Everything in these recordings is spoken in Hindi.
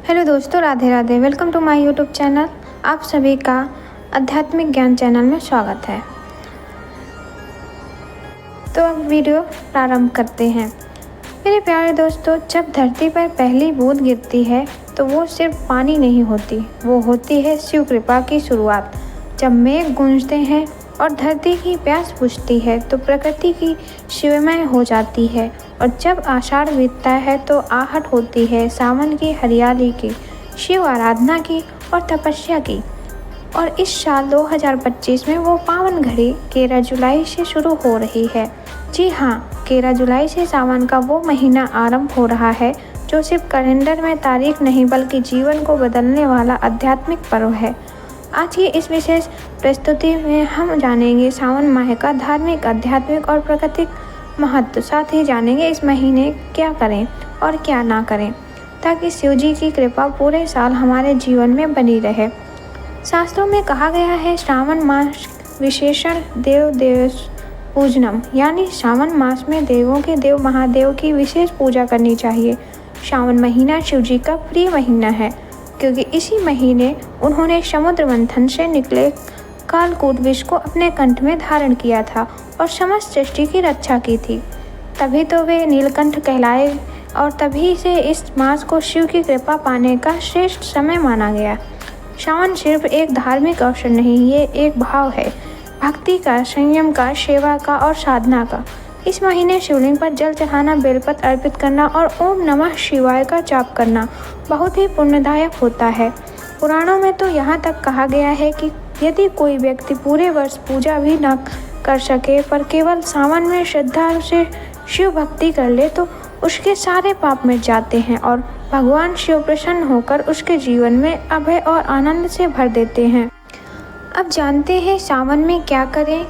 हेलो दोस्तों, Radhe Radhe. Welcome to my YouTube channel. आप सभी का आध्यात्मिक ज्ञान चैनल में स्वागत है। तो अब वीडियो प्रारंभ करते हैं। मेरे प्यारे दोस्तों, जब धरती पर पहली बूंद गिरती है तो वो सिर्फ पानी नहीं होती, वो होती है शिव कृपा की शुरुआत। जब मेघ गूंजते हैं और धरती की प्यास बुझती है तो प्रकृति की शिवमय हो जाती है। और जब आषाढ़ बीतता है तो आहट होती है सावन की हरियाली की, शिव आराधना की और तपस्या की। और इस साल 2025 में वो पावन घड़ी 13 जुलाई से शुरू हो रही है। जी हाँ, 13 जुलाई से सावन का वो महीना आरंभ हो रहा है जो सिर्फ कैलेंडर में तारीख नहीं बल्कि जीवन को बदलने वाला आध्यात्मिक पर्व है। आज की इस विशेष प्रस्तुति में हम जानेंगे सावन माह का धार्मिक, आध्यात्मिक और प्राकृतिक महत्व। साथ ही जानेंगे इस महीने क्या करें और क्या ना करें ताकि शिव जी की कृपा पूरे साल हमारे जीवन में बनी रहे। शास्त्रों में कहा गया है, श्रावण मास विशेषण देव देव पूजनम, यानी श्रावण मास में देवों के देव महादेव की विशेष पूजा करनी चाहिए। श्रावण महीना शिव जी का प्रिय महीना है क्योंकि इसी महीने उन्होंने समुद्र मंथन से निकले कालकूट विष को अपने कंठ में धारण किया था और समस्त सृष्टि की रक्षा की थी। तभी तो वे नीलकंठ कहलाए और तभी से इस मास को शिव की कृपा पाने का श्रेष्ठ समय माना गया। श्रावण सिर्फ एक धार्मिक अवसर नहीं, ये एक भाव है, भक्ति का, संयम का, सेवा का और साधना का। इस महीने शिवलिंग पर जल चढ़ाना, बेलपत्र अर्पित करना और ओम नमः शिवाय का जाप करना बहुत ही पुण्यदायक होता है। पुराणों में तो यहाँ तक कहा गया है कि यदि कोई व्यक्ति पूरे वर्ष पूजा भी न कर सके पर केवल सावन में श्रद्धा से शिव भक्ति कर ले तो उसके सारे पाप मिट जाते हैं और भगवान शिव प्रसन्न होकर उसके जीवन में अभय और आनंद से भर देते हैं। अब जानते हैं सावन में क्या करें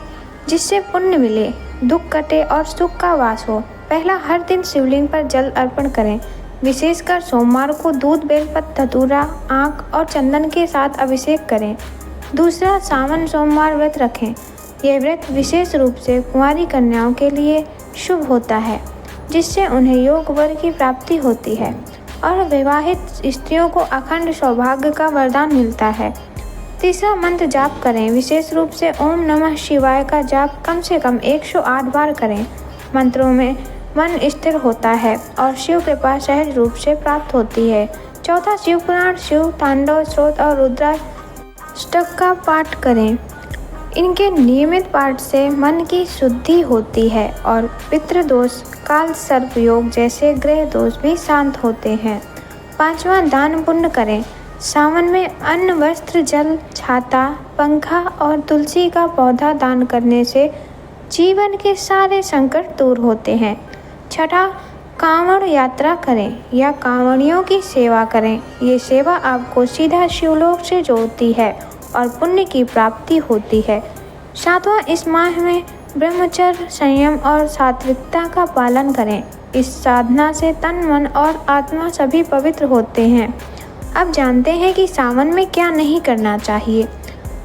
जिससे पुण्य मिले, दुख कटे और सुख का वास हो। पहला, हर दिन शिवलिंग पर जल अर्पण करें। विशेषकर सोमवार को दूध, बेलपत्र, धतूरा, आँख और चंदन के साथ अभिषेक करें। दूसरा, सावन सोमवार व्रत रखें। यह व्रत विशेष रूप से कुंवारी कन्याओं के लिए शुभ होता है जिससे उन्हें योग वर की प्राप्ति होती है और विवाहित स्त्रियों को अखंड सौभाग्य का वरदान मिलता है। तीसरा, मंत्र जाप करें। विशेष रूप से ओम नमः शिवाय का जाप कम से कम 108 बार करें। मंत्रों में मन स्थिर होता है और शिव कृपा सहज रूप से प्राप्त होती है। चौथा, शिव पुराण, शिव तांडव स्तोत्र और रुद्राष्टक का पाठ करें। इनके नियमित पाठ से मन की शुद्धि होती है और पितृदोष, काल सर्प योग जैसे ग्रह दोष भी शांत होते हैं। पांचवा, दान पुण्य करें। सावन में अन्न, वस्त्र, जल, छाता, पंखा और तुलसी का पौधा दान करने से जीवन के सारे संकट दूर होते हैं। छठा, कांवड़ यात्रा करें या कांवड़ियों की सेवा करें। ये सेवा आपको सीधा शिवलोक से जोड़ती है और पुण्य की प्राप्ति होती है। सातवां, इस माह में ब्रह्मचर्य, संयम और सात्विकता का पालन करें। इस साधना से तन, मन और आत्मा सभी पवित्र होते हैं। अब जानते हैं कि सावन में क्या नहीं करना चाहिए।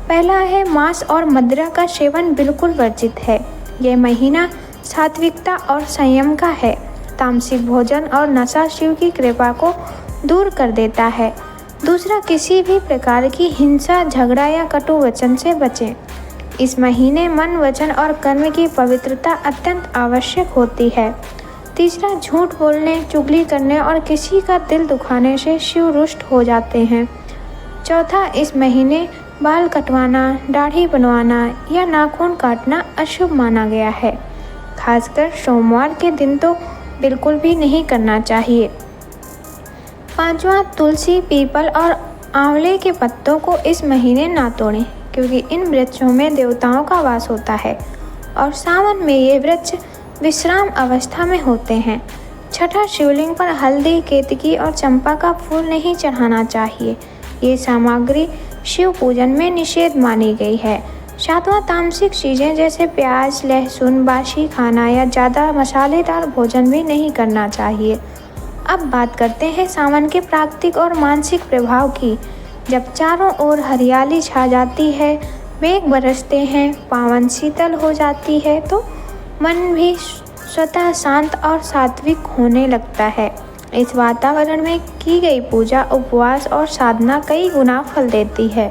पहला है, मांस और मदिरा का सेवन बिल्कुल वर्जित है। यह महीना सात्विकता और संयम का है। तामसिक भोजन और नशा शिव की कृपा को दूर कर देता है। दूसरा, किसी भी प्रकार की हिंसा, झगड़ा या कटु वचन से बचें। इस महीने मन, वचन और कर्म की पवित्रता अत्यंत आवश्यक होती है। तीसरा, झूठ बोलने, चुगली करने और किसी का दिल दुखाने से शिव रुष्ट हो जाते हैं। चौथा, इस महीने बाल कटवाना, दाढ़ी बनवाना या नाखून काटना अशुभ माना गया है। खासकर सोमवार के दिन तो बिल्कुल भी नहीं करना चाहिए। पांचवा, तुलसी, पीपल और आंवले के पत्तों को इस महीने ना तोड़ें क्योंकि इन वृक्षों में देवताओं का वास होता है और सावन में ये वृक्ष विश्राम अवस्था में होते हैं। छठा, शिवलिंग पर हल्दी, केतकी और चंपा का फूल नहीं चढ़ाना चाहिए। ये सामग्री शिव पूजन में निषेध मानी गई है। सातवां, तामसिक चीज़ें जैसे प्याज, लहसुन, बासी खाना या ज़्यादा मसालेदार भोजन भी नहीं करना चाहिए। अब बात करते हैं सावन के प्राकृतिक और मानसिक प्रभाव की। जब चारों ओर हरियाली छा जाती है, मेघ बरसते हैं, पावन शीतल हो जाती है तो मन भी स्वतः शांत और सात्विक होने लगता है। इस वातावरण में की गई पूजा, उपवास और साधना कई गुना फल देती है।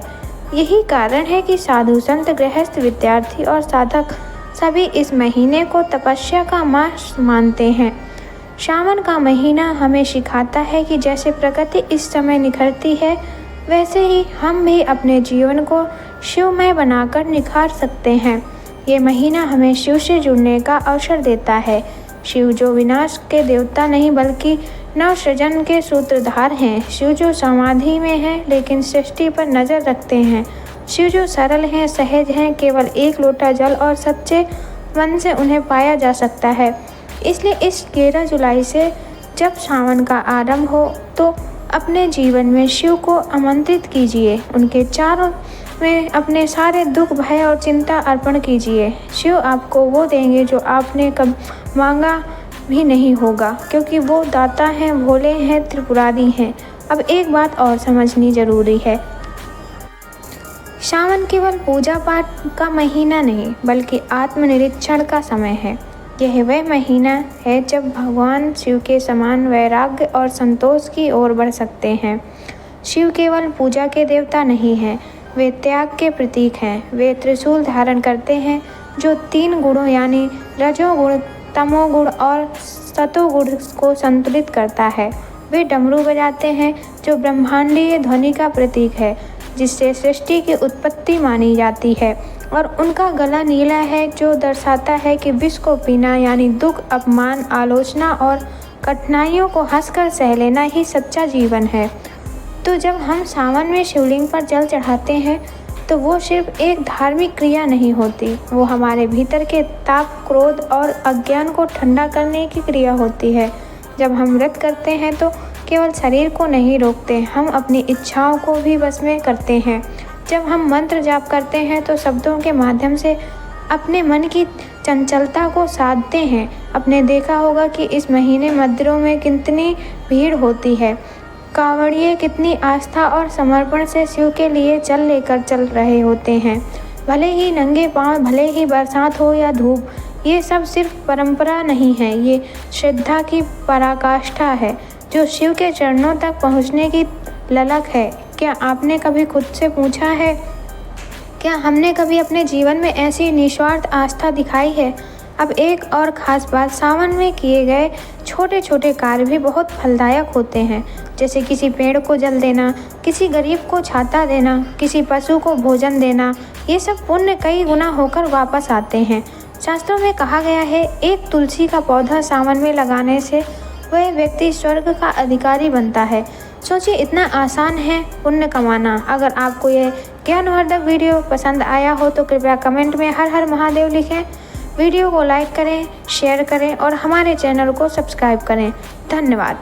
यही कारण है कि साधु संत, गृहस्थ, विद्यार्थी और साधक सभी इस महीने को तपस्या का मास मानते हैं। सावन का महीना हमें सिखाता है कि जैसे प्रकृति इस समय निखरती है, वैसे ही हम भी अपने जीवन को शिवमय बनाकर निखार सकते हैं। ये महीना हमें शिव से जुड़ने का अवसर देता है। शिव जो विनाश के देवता नहीं बल्कि नवसृजन के सूत्रधार हैं। शिव जो समाधि में हैं लेकिन सृष्टि पर नज़र रखते हैं। शिव जो सरल हैं, सहज हैं, केवल एक लोटा जल और सच्चे मन से उन्हें पाया जा सकता है। इसलिए इस 11 जुलाई से जब सावन का आरंभ हो तो अपने जीवन में शिव को आमंत्रित कीजिए। उनके चारों में अपने सारे दुख, भय और चिंता अर्पण कीजिए। शिव आपको वो देंगे जो आपने कब मांगा भी नहीं होगा, क्योंकि वो दाता हैं, भोले हैं, त्रिपुरारी हैं। अब एक बात और समझनी जरूरी है, सावन केवल पूजा पाठ का महीना नहीं बल्कि आत्मनिरीक्षण का समय है। यह वह महीना है जब भगवान शिव के समान वैराग्य और संतोष की ओर बढ़ सकते हैं। शिव केवल पूजा के देवता नहीं हैं, वे त्याग के प्रतीक हैं। वे त्रिशूल धारण करते हैं जो 3 गुणों यानी रजोगुण, तमोगुण और सतोगुण को संतुलित करता है। वे डमरू बजाते हैं जो ब्रह्मांडीय ध्वनि का प्रतीक है, जिससे सृष्टि की उत्पत्ति मानी जाती है। और उनका गला नीला है जो दर्शाता है कि विष को पीना यानी दुख, अपमान, आलोचना और कठिनाइयों को हंसकर सह लेना ही सच्चा जीवन है। तो जब हम सावन में शिवलिंग पर जल चढ़ाते हैं तो वो सिर्फ एक धार्मिक क्रिया नहीं होती, वो हमारे भीतर के ताप, क्रोध और अज्ञान को ठंडा करने की क्रिया होती है। जब हम व्रत करते हैं तो केवल शरीर को नहीं रोकते, हम अपनी इच्छाओं को भी वश में करते हैं। जब हम मंत्र जाप करते हैं तो शब्दों के माध्यम से अपने मन की चंचलता को साधते हैं। आपने देखा होगा कि इस महीने मंदिरों में कितनी भीड़ होती है। कांवड़िए कितनी आस्था और समर्पण से शिव के लिए जल लेकर चल रहे होते हैं। भले ही नंगे पांव, भले ही बरसात हो या धूप, ये सब सिर्फ परंपरा नहीं है, ये श्रद्धा की पराकाष्ठा है जो शिव के चरणों तक पहुँचने की ललक है। क्या आपने कभी खुद से पूछा है, क्या हमने कभी अपने जीवन में ऐसी निस्वार्थ आस्था दिखाई है? अब एक और ख़ास बात, सावन में किए गए छोटे छोटे कार्य भी बहुत फलदायक होते हैं। जैसे किसी पेड़ को जल देना, किसी गरीब को छाता देना, किसी पशु को भोजन देना, ये सब पुण्य कई गुना होकर वापस आते हैं। शास्त्रों में कहा गया है, एक तुलसी का पौधा सावन में लगाने से वह व्यक्ति स्वर्ग का अधिकारी बनता है। सोचिए, इतना आसान है पुण्य कमाना। अगर आपको यह ज्ञानवर्धक वीडियो पसंद आया हो तो कृपया कमेंट में हर हर महादेव लिखें। वीडियो को लाइक करें, शेयर करें और हमारे चैनल को सब्सक्राइब करें। धन्यवाद।